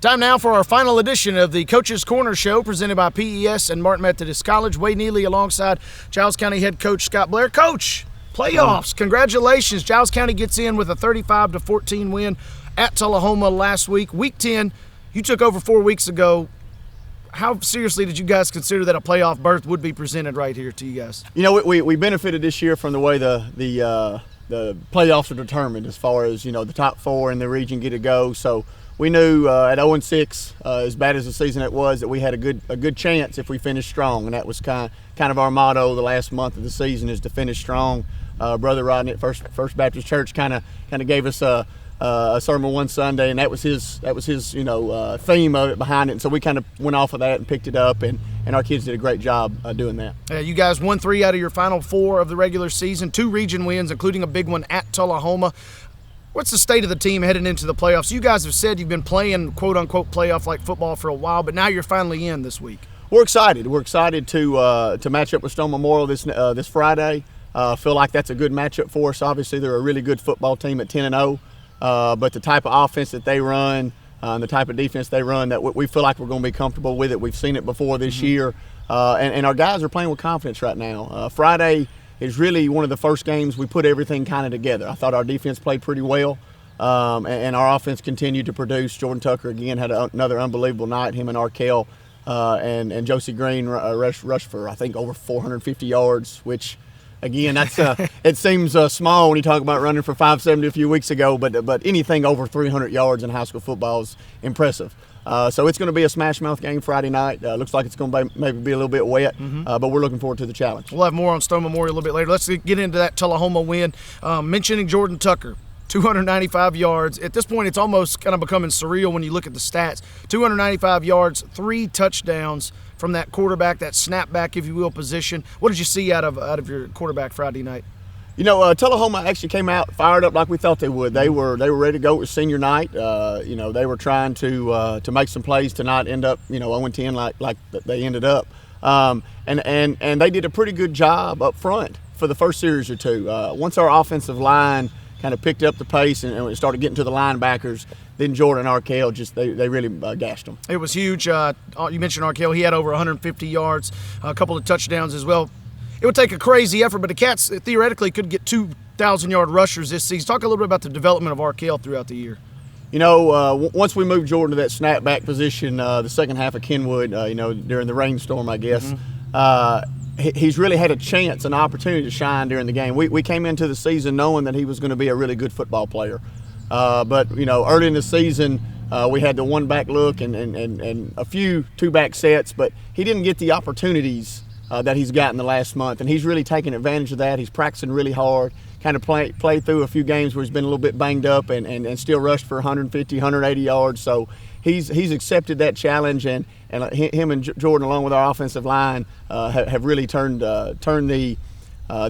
Time now for our final edition of the Coach's Corner Show presented by PES and Martin Methodist College. Wade Neely alongside Giles County head coach Scott Blair. Coach, playoffs. Congratulations. Giles County gets in with a 35-14 win at Tullahoma last week. Week 10, you took over 4 weeks ago. How seriously did you guys consider that a playoff berth would be presented right here to you guys? You know, we benefited this year from the way the playoffs are determined as far as, the top 4 in the region get to go. So we knew at 0-6, as bad as the season it was, that we had a good chance if we finished strong, and that was kind of our motto the last month of the season, is to finish strong. Brother Rodney at First Baptist Church kind of gave us a sermon one Sunday, and that was his theme of it behind it. And so we kind of went off of that and picked it up, and our kids did a great job doing that. You guys won 3 out of your final 4 of the regular season, 2 region wins, including a big one at Tullahoma. What's the state of the team heading into the playoffs? You guys have said you've been playing quote-unquote playoff-like football for a while, but now you're finally in this week. We're excited. We're excited to match up with Stone Memorial this Friday. Feel like that's a good matchup for us. Obviously, they're a really good football team at 10-0, but the type of offense that they run and the type of defense they run, that we feel like we're going to be comfortable with it. We've seen it before this year, and our guys are playing with confidence right now. Friday is really one of the first games we put everything kind of together. I thought our defense played pretty well, and our offense continued to produce. Jordan Tucker, again, had another unbelievable night. Him and Arkell and Josie Green rushed for, I think, over 450 yards, which, again, that's it seems small when you talk about running for 570 a few weeks ago, but anything over 300 yards in high school football is impressive. So it's going to be a smash mouth game Friday night. Looks like it's going to maybe be a little bit wet, but we're looking forward to the challenge. We'll have more on Stone Memorial a little bit later. Let's get into that Tullahoma win. Mentioning Jordan Tucker, 295 yards. At this point, it's almost kind of becoming surreal when you look at the stats. 295 yards, 3 touchdowns from that quarterback, that snapback, if you will, position. What did you see out of your quarterback Friday night? Tullahoma actually came out fired up like we thought they would. They were ready to go. It was senior night. They were trying to make some plays to not end up 0-10 like they ended up. And they did a pretty good job up front for the first series or two. Once our offensive line kind of picked up the pace and started getting to the linebackers, then Jordan and Arkell they really gashed them. It was huge. You mentioned Arkell. He had over 150 yards, a couple of touchdowns as well. It would take a crazy effort, but the Cats theoretically could get 2,000-yard rushers this season. Talk a little bit about the development of Arkell throughout the year. Once we moved Jordan to that snapback position, the second half of Kenwood, during the rainstorm, I guess, he's really had a chance, an opportunity to shine during the game. We came into the season knowing that he was going to be a really good football player. But early in the season, we had the one-back look and a few two-back sets, but he didn't get the opportunities that he's gotten the last month, and he's really taken advantage of that. He's practicing really hard, kind of played through a few games where he's been a little bit banged up and still rushed for 150, 180 yards. So he's accepted that challenge, and him and Jordan, along with our offensive line, have really turned the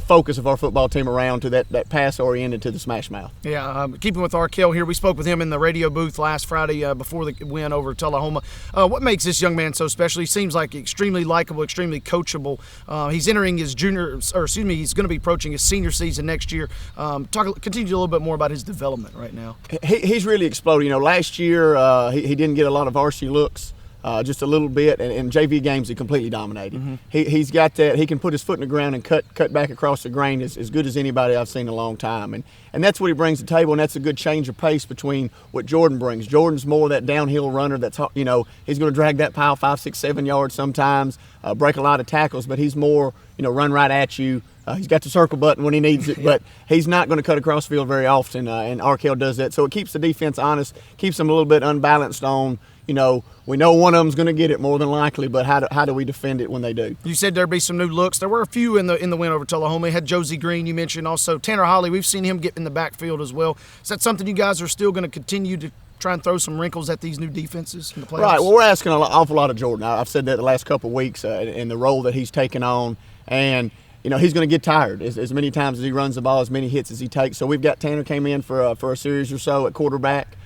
focus of our football team around to that pass-oriented to the smash mouth. Yeah, keeping with Arkell here, we spoke with him in the radio booth last Friday before the win over Tullahoma. What makes this young man so special? He seems like extremely likable, extremely coachable. He's entering his he's going to be approaching his senior season next year. Continue a little bit more about his development right now. He's really exploded. Back year, he didn't get a lot of varsity looks. Just a little bit, and in JV games he completely dominated. He's got that. He can put his foot in the ground and cut back across the grain as good as anybody I've seen in a long time, and that's what he brings to the table, and that's a good change of pace between what Jordan brings. Jordan's more that downhill runner that's he's going to drag that pile 5, 6, 7 yards sometimes, break a lot of tackles, but he's more run right at you. He's got the circle button when he needs it, but he's not going to cut across the field very often, and Arkell does that. So it keeps the defense honest, keeps them a little bit unbalanced on, we know one of them's going to get it more than likely, but how do we defend it when they do? You said there'd be some new looks. There were a few in the win over Tullahoma. You had Josie Green, you mentioned, also Tanner Holly. We've seen him get in the backfield as well. Is that something you guys are still going to continue to try and throw some wrinkles at these new defenses in the playoffs? Right. Well, we're asking an awful lot of Jordan. I've said that the last couple of weeks in the role that he's taken on, and he's going to get tired as many times as he runs the ball, as many hits as he takes. So we've got Tanner came in for a series or so at quarterback.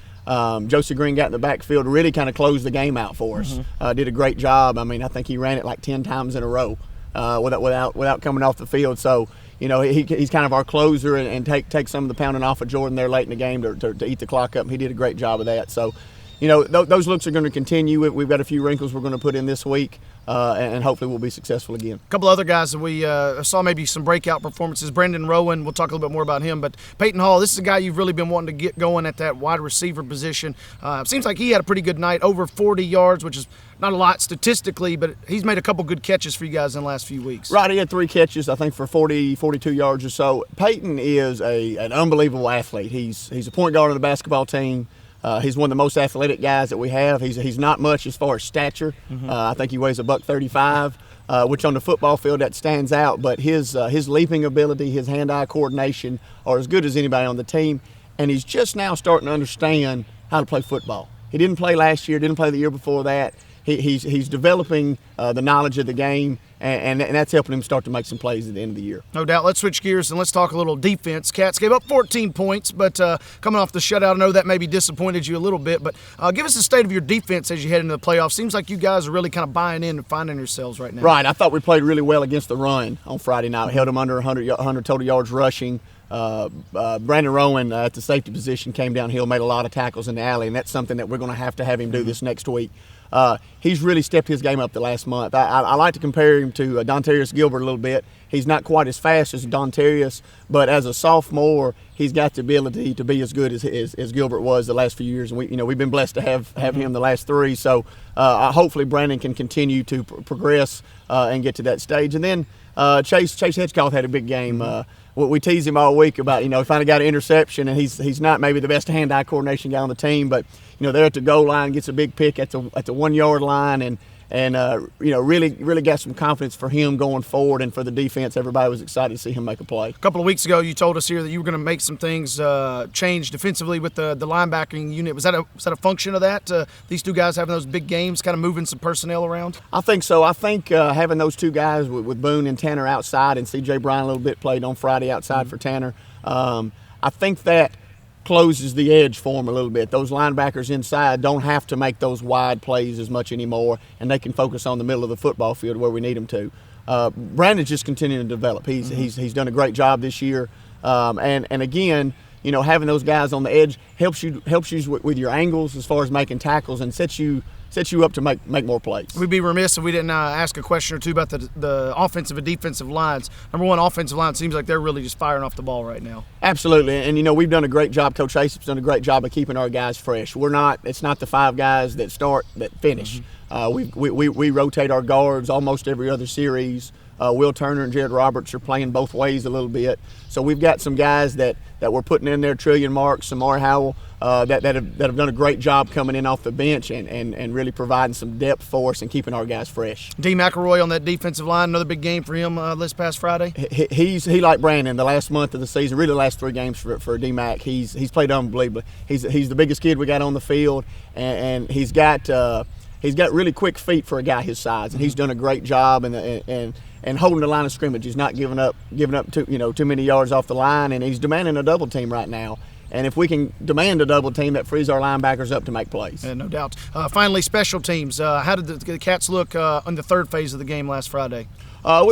Josie Green got in the backfield to really kind of close the game out for us. Did a great job. I think he ran it like 10 times in a row without coming off the field. So, he's kind of our closer and take some of the pounding off of Jordan there late in the game to eat the clock up. He did a great job of that. So, those looks are going to continue. We've got a few wrinkles we're going to put in this week, and hopefully we'll be successful again. A couple other guys that we saw maybe some breakout performances. Brendan Rowan, we'll talk a little bit more about him, but Peyton Hall, this is a guy you've really been wanting to get going at that wide receiver position. Seems like he had a pretty good night, over 40 yards, which is not a lot statistically, but he's made a couple good catches for you guys in the last few weeks. Right, he had 3 catches, I think, for 42 yards or so. Peyton is an unbelievable athlete. He's a point guard on the basketball team. He's one of the most athletic guys that we have. He's not much as far as stature. I think he weighs $135, which on the football field that stands out. But his leaping ability, his hand-eye coordination are as good as anybody on the team. And he's just now starting to understand how to play football. He didn't play last year, didn't play the year before that. He's developing the knowledge of the game, and that's helping him start to make some plays at the end of the year. No doubt. Let's switch gears and let's talk a little defense. Cats gave up 14 points, but coming off the shutout, I know that maybe disappointed you a little bit, but give us the state of your defense as you head into the playoffs. Seems like you guys are really kind of buying in and finding yourselves right now. Right. I thought we played really well against the run on Friday night. We held them under 100 total yards rushing. Brandon Rowan at the safety position came downhill, made a lot of tackles in the alley, and that's something that we're going to have him do this next week. He's really stepped his game up the last month. I like to compare him to Dontarius Gilbert a little bit. He's not quite as fast as Dontarius, but as a sophomore, he's got the ability to be as good as Gilbert was the last few years. And we've been blessed to have him the last 3. So hopefully Brandon can continue to progress and get to that stage. And then Chase Hedgecoff had a big game. We tease him all week about, he finally got an interception, and he's not maybe the best hand-eye coordination guy on the team, but they're at the goal line, gets a big pick at the 1 yard line, and really got some confidence for him going forward, and for the defense. Everybody was excited to see him make a play. A couple of weeks ago, you told us here that you were going to make some things change defensively with the linebacking unit. Was that a function of that? These two guys having those big games, kind of moving some personnel around? I think so. I think having those two guys with Boone and Tanner outside, and C.J. Bryan a little bit played on Friday outside for Tanner, I think that closes the edge for them a little bit. Those linebackers inside don't have to make those wide plays as much anymore, and they can focus on the middle of the football field where we need them to. Brandon's just continuing to develop. He's done a great job this year, and again, having those guys on the edge helps you with your angles as far as making tackles, and sets you up to make more plays. We'd be remiss if we didn't ask a question or two about the offensive and defensive lines. Number one, offensive line seems like they're really just firing off the ball right now. Absolutely, and we've done a great job. Coach Aesop's done a great job of keeping our guys fresh. It's not the 5 guys that start that finish. We rotate our guards almost every other series. Will Turner and Jared Roberts are playing both ways a little bit. So we've got some guys that we're putting in there, Trillion Marks, Samar Howell, that have done a great job coming in off the bench and really providing some depth for us and keeping our guys fresh. D. McElroy on that defensive line, another big game for him this past Friday. He like Brandon, the last month of the season, really the last 3 games for D. Mac. He's played unbelievably. He's the biggest kid we got on the field, and he's got really quick feet for a guy his size, and he's done a great job and holding the line of scrimmage. He's not giving up too many yards off the line, and he's demanding a double team right now. And if we can demand a double team, that frees our linebackers up to make plays. No doubt. Finally, special teams. How did the Cats look on the third phase of the game last Friday?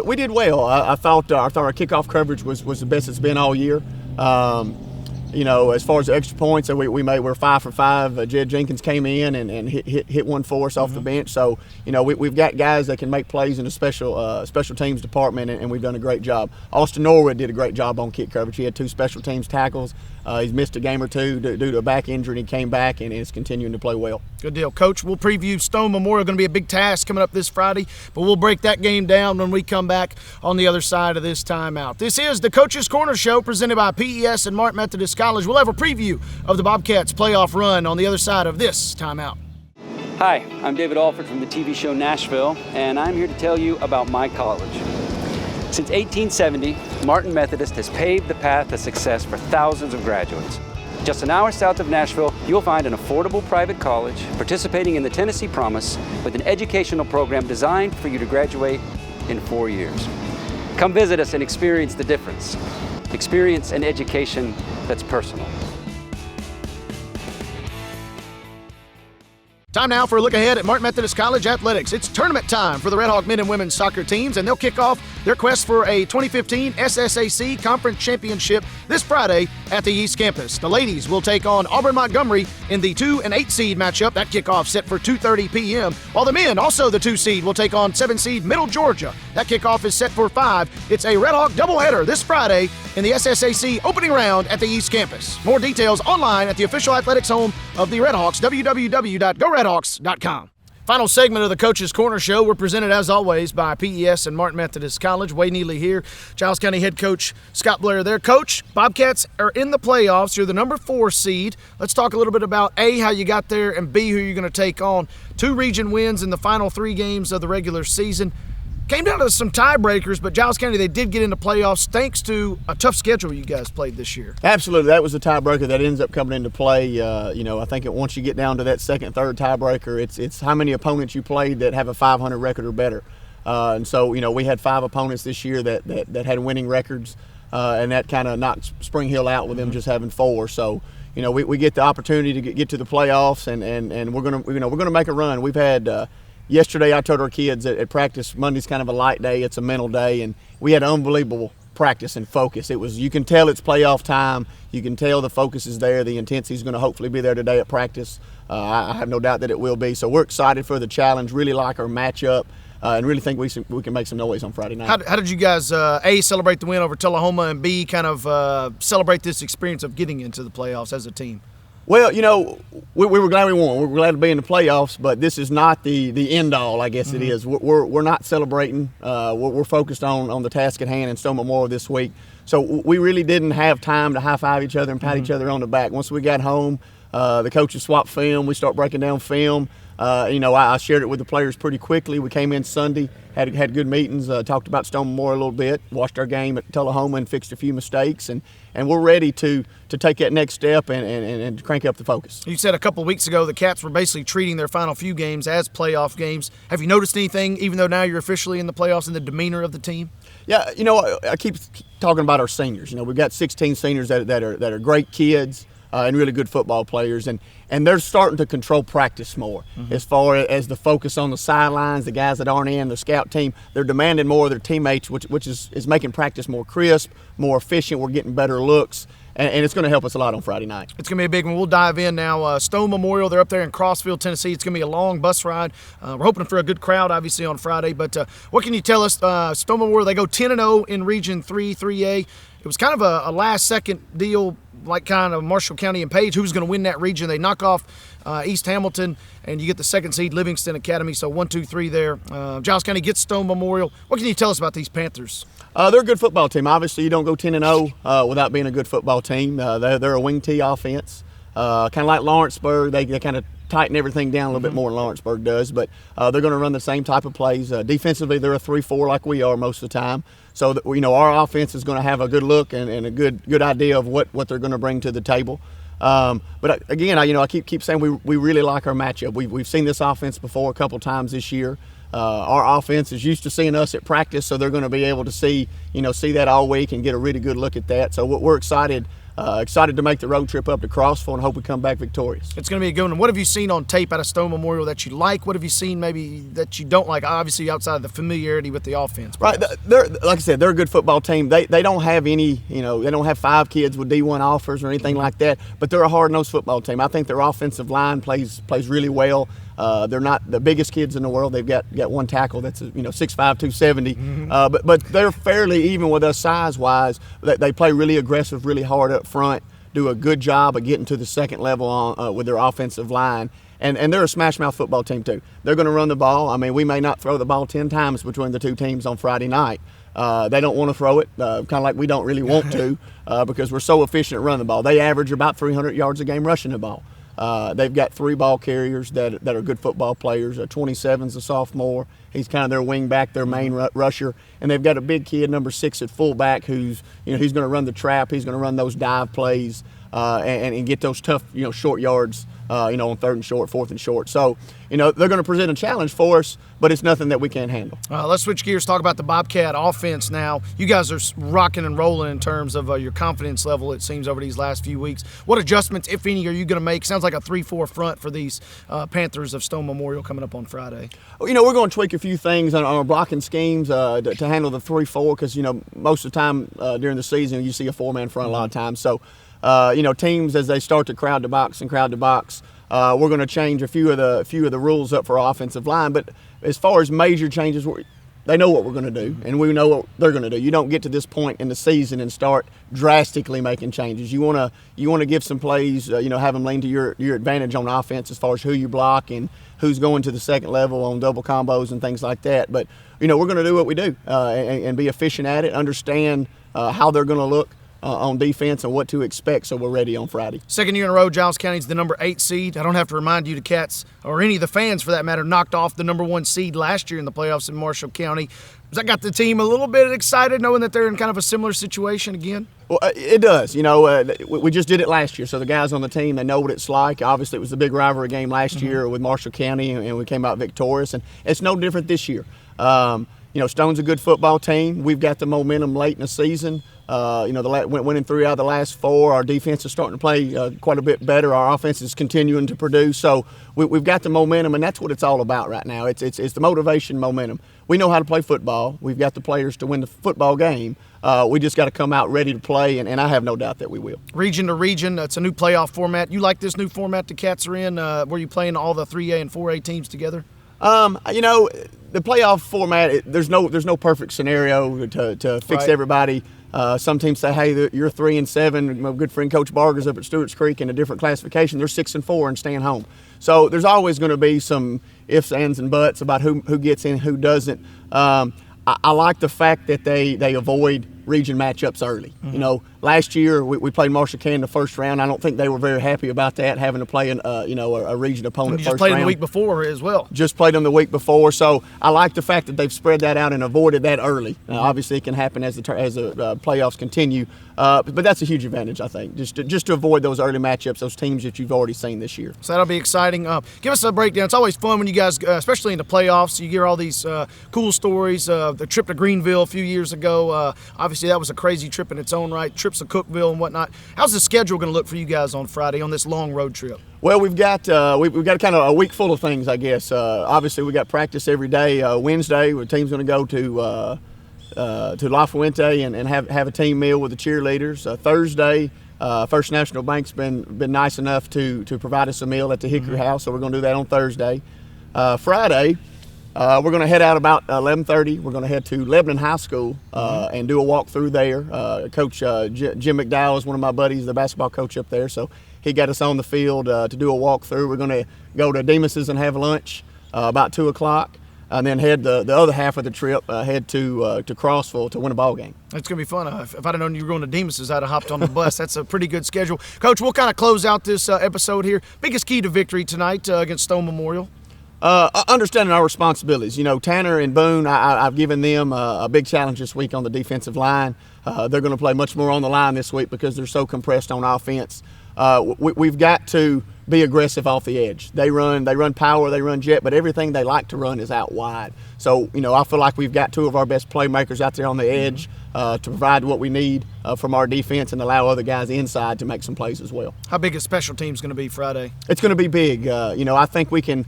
We did well. I thought our kickoff coverage was the best it's been all year. As far as the extra points, we're 5 for 5. Jed Jenkins came in and hit one for us off the bench. So we've got guys that can make plays in the special teams department, and we've done a great job. Austin Norwood did a great job on kick coverage. He had 2 special teams tackles. He's missed a game or 2 due to a back injury, and he came back and is continuing to play well. Good deal. Coach, we'll preview Stone Memorial. Going to be a big task coming up this Friday, but we'll break that game down when we come back on the other side of this timeout. This is the Coach's Corner Show presented by PES and Martin Methodist College. We'll have a preview of the Bobcats' playoff run on the other side of this timeout. Hi, I'm David Alford from the TV show Nashville, and I'm here to tell you about my college. Since 1870, Martin Methodist has paved the path to success for thousands of graduates. Just an hour south of Nashville, you'll find an affordable private college participating in the Tennessee Promise with an educational program designed for you to graduate in 4 years. Come visit us and experience the difference. Experience an education that's personal. Time now for a look ahead at Martin Methodist College athletics. It's tournament time for the Red Hawk men and women's soccer teams, and they'll kick off their quest for a 2015 SSAC Conference Championship this Friday at the East Campus. The ladies will take on Auburn Montgomery in the 2 and 8 seed matchup. That kickoff set for 2:30 p.m. While the men, also the 2 seed, will take on 7 seed Middle Georgia. That kickoff is set for 5. It's a Red Hawk doubleheader this Friday in the SSAC opening round at the East Campus. More details online at the official athletics home of the Redhawks, www.goredhawks.com. Final segment of the Coach's Corner Show. We're presented, as always, by PES and Martin Methodist College. Wade Neely here. Giles County head coach Scott Blair there. Coach, Bobcats are in the playoffs. You're the number 4 seed. Let's talk a little bit about, A, how you got there, and B, who you're going to take on. 2 region wins in the final 3 games of the regular season. Came down to some tiebreakers, but Giles County, they did get into playoffs thanks to a tough schedule you guys played this year. Absolutely. That was the tiebreaker that ends up coming into play. I think once you get down to that second, third tiebreaker, it's how many opponents you played that have a 500 record or better. And so, we had 5 opponents this year that had winning records, and that kind of knocked Spring Hill out with them just having 4. So, we get the opportunity to get to the playoffs, and we're gonna make a run. We've had yesterday, I told our kids at practice, Monday's kind of a light day, it's a mental day, and we had unbelievable practice and focus. You can tell it's playoff time. You can tell the focus is there. The intensity is going to hopefully be there today at practice. I have no doubt that it will be. So we're excited for the challenge, really like our matchup, and really think we can make some noise on Friday night. How did you guys, A, celebrate the win over Tullahoma, and B, kind of celebrate this experience of getting into the playoffs as a team? Well, we were glad we won. We were glad to be in the playoffs, but this is not the end all, I guess it is. We're not celebrating. We're focused on the task at hand in Stone Memorial this week. So we really didn't have time to high-five each other and pat each other on the back. Once we got home, the coaches swapped film. We start breaking down film. I shared it with the players pretty quickly. We came in Sunday, had good meetings, talked about Stone Memorial a little bit, watched our game at Tullahoma and fixed a few mistakes, and we're ready to take that next step and crank up the focus. You said a couple of weeks ago the Cats were basically treating their final few games as playoff games. Have you noticed anything, even though now you're officially in the playoffs, in the demeanor of the team? Yeah, I keep talking about our seniors. We've got 16 seniors that are great kids. And really good football players, and they're starting to control practice more as far as the focus on the sidelines. The guys that aren't in the scout team, they're demanding more of their teammates, which is making practice more crisp, more efficient. We're getting better looks, and it's going to help us a lot on Friday night. It's going to be a big one. We'll dive in now. Stone Memorial, they're up there in Crossville, Tennessee. It's going to be a long bus ride. We're hoping for a good crowd, obviously, on Friday. But what can you tell us? Stone Memorial, they go 10-0 in Region 3, 3A. It was kind of a last-second deal, like kind of Marshall County and Page, who's going to win that region. They knock off East Hamilton, and you get the 2nd seed Livingston Academy. So 1, 2, 3 there. Giles County gets Stone Memorial. What can you tell us about these Panthers? They're a good football team. Obviously, you don't go 10-0 without being a good football team. They're a wing T offense, kind of like Lawrenceburg. They kind of tighten everything down a little bit more than Lawrenceburg does, but they're going to run the same type of plays. Defensively, they're a 3-4 like we are most of the time. So that, our offense is going to have a good look and a good idea of what they're going to bring to the table. But again, I keep saying we really like our matchup. We've seen this offense before a couple times this year. Our offense is used to seeing us at practice, so they're going to be able to see that all week and get a really good look at that. So we're excited to make the road trip up to Crossville and hope we come back victorious. It's going to be a good one. What have you seen on tape out of Stone Memorial that you like? What have you seen maybe that you don't like? Obviously, outside of the familiarity with the offense. Right. They're, like I said, they're a good football team. They don't have any, they don't have 5 kids with D1 offers or anything like that, but they're a hard-nosed football team. I think their offensive line plays really well. They're not the biggest kids in the world. They've got one tackle that's 6'5", 270. But they're fairly even with us size-wise. They play really aggressive, really hard up front, do a good job of getting to the second level with their offensive line. And they're a smash-mouth football team, too. They're going to run the ball. I mean, we may not throw the ball 10 times between the two teams on Friday night. They don't want to throw it, kind of like we don't really want to because we're so efficient at running the ball. They average about 300 yards a game rushing the ball. They've got 3 ball carriers that are good football players. 27's a sophomore. He's kind of their wing back, their main rusher. And they've got a big kid, number 6 at fullback, who's going to run the trap. He's going to run those dive plays. and get those tough, short yards, on 3rd and short, 4th and short. So, they're going to present a challenge for us, but it's nothing that we can't handle. Let's switch gears, talk about the Bobcat offense now. You guys are rocking and rolling in terms of your confidence level, it seems, over these last few weeks. What adjustments, if any, are you going to make? Sounds like a 3-4 front for these Panthers of Stone Memorial coming up on Friday. We're going to tweak a few things on our blocking schemes to handle the 3-4 because, most of the time during the season you see a 4-man front a lot of times. So, teams as they start to crowd the box, we're going to change a few of the rules up for our offensive line. But as far as major changes, they know what we're going to do, and we know what they're going to do. You don't get to this point in the season and start drastically making changes. You want to give some plays, have them lean to your advantage on offense as far as who you block and who's going to the second level on double combos and things like that. But we're going to do what we do and be efficient at it. Understand how they're going to look on defense and what to expect, so we're ready on Friday. Second year in a row, Giles County's the number 8 seed. I don't have to remind you, the Cats, or any of the fans for that matter, knocked off the number 1 seed last year in the playoffs in Marshall County. Does that got the team a little bit excited knowing that they're in kind of a similar situation again? Well, it does. We just did it last year, so the guys on the team, they know what it's like. Obviously, it was a big rivalry game last year with Marshall County, and we came out victorious, and it's no different this year. Stone's a good football team. We've got the momentum late in the season. Winning 3 out of the last 4. Our defense is starting to play quite a bit better. Our offense is continuing to produce. So we've got the momentum, and that's what it's all about right now. It's the motivation, momentum. We know how to play football. We've got the players to win the football game. We just got to come out ready to play, and I have no doubt that we will. Region to region, it's a new playoff format. You like this new format the Cats are in, where you playing all the 3A and 4A teams together? The playoff format, there's no perfect scenario to fix everybody. Some teams say, hey, you're 3-7. My good friend Coach Barger's up at Stewart's Creek in a different classification. They're 6-4 and staying home. So there's always going to be some ifs, ands, and buts about who gets in, who doesn't. I like the fact that they avoid region matchups early. Mm-hmm. Last year we played Marshall County in the first round. I don't think they were very happy about that, having to play a region opponent first round. You just played them the week before as well. Just played them the week before. So I like the fact that they've spread that out and avoided that early. Obviously, it can happen as the playoffs continue. But that's a huge advantage, I think, just to avoid those early matchups, those teams that you've already seen this year. So that'll be exciting. Give us a breakdown. It's always fun when you guys, especially in the playoffs, you hear all these cool stories. The trip to Greenville a few years ago, obviously that was a crazy trip in its own right, trips to Cookville and whatnot. How's the schedule going to look for you guys on Friday on this long road trip? Well, we've got kind of a week full of things, I guess. Obviously, we got practice every day. Wednesday, the team's going to go to La Fuente and have a team meal with the cheerleaders. Thursday, First National Bank's been nice enough to provide us a meal at the Hickory House, so we're going to do that on Thursday. Friday, we're going to head out about 11:30. We're going to head to Lebanon High School and do a walk through there. Coach Jim McDowell is one of my buddies, the basketball coach up there, so he got us on the field to do a walk through. We're going to go to Demas's and have lunch about 2 o'clock. And then head the other half of the trip, head to Crossville to win a ball game. It's going to be fun. If I'd have known you were going to Demas's, I'd have hopped on the bus. That's a pretty good schedule. Coach, we'll kind of close out this episode here. Biggest key to victory tonight against Stone Memorial? Understanding our responsibilities. Tanner and Boone, I've given them a big challenge this week on the defensive line. They're going to play much more on the line this week because they're so compressed on offense. We've got to be aggressive off the edge. They run power, they run jet, but everything they like to run is out wide. So, I feel like we've got 2 of our best playmakers out there on the edge to provide what we need from our defense and allow other guys inside to make some plays as well. How big is special teams going to be Friday? It's going to be big. I think we can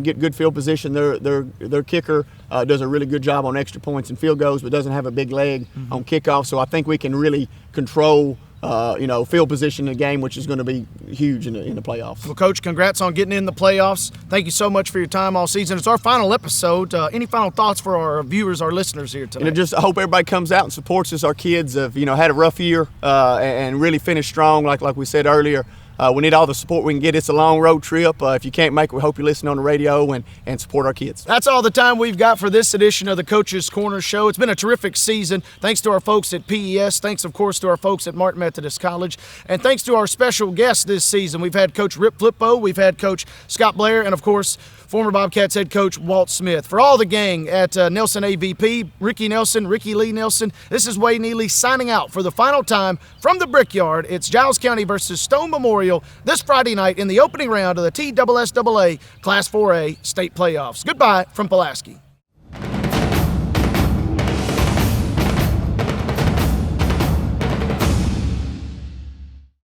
get good field position. Their kicker does a really good job on extra points and field goals, but doesn't have a big leg on kickoff. So I think we can really control field position in the game, which is going to be huge in the playoffs. Well, Coach, congrats on getting in the playoffs. Thank you so much for your time all season. It's our final episode. Any final thoughts for our viewers, our listeners here tonight? Just I hope everybody comes out and supports us. Our kids have, had a rough year and really finished strong, like we said earlier. we need all the support we can get. It's a long road trip. If you can't make it, we hope you listen on the radio and support our kids. That's all the time we've got for this edition of the Coach's Corner Show. It's been a terrific season. Thanks to our folks at PES. Thanks, of course, to our folks at Martin Methodist College. And thanks to our special guests this season. We've had Coach Rip Flippo. We've had Coach Scott Blair. And, of course, former Bobcats head coach Walt Smith. For all the gang at Nelson AVP, Ricky Nelson, Ricky Lee Nelson, this is Wade Neely signing out for the final time from the Brickyard. It's Giles County versus Stone Memorial this Friday night in the opening round of the TSSAA Class 4A state playoffs. Goodbye from Pulaski.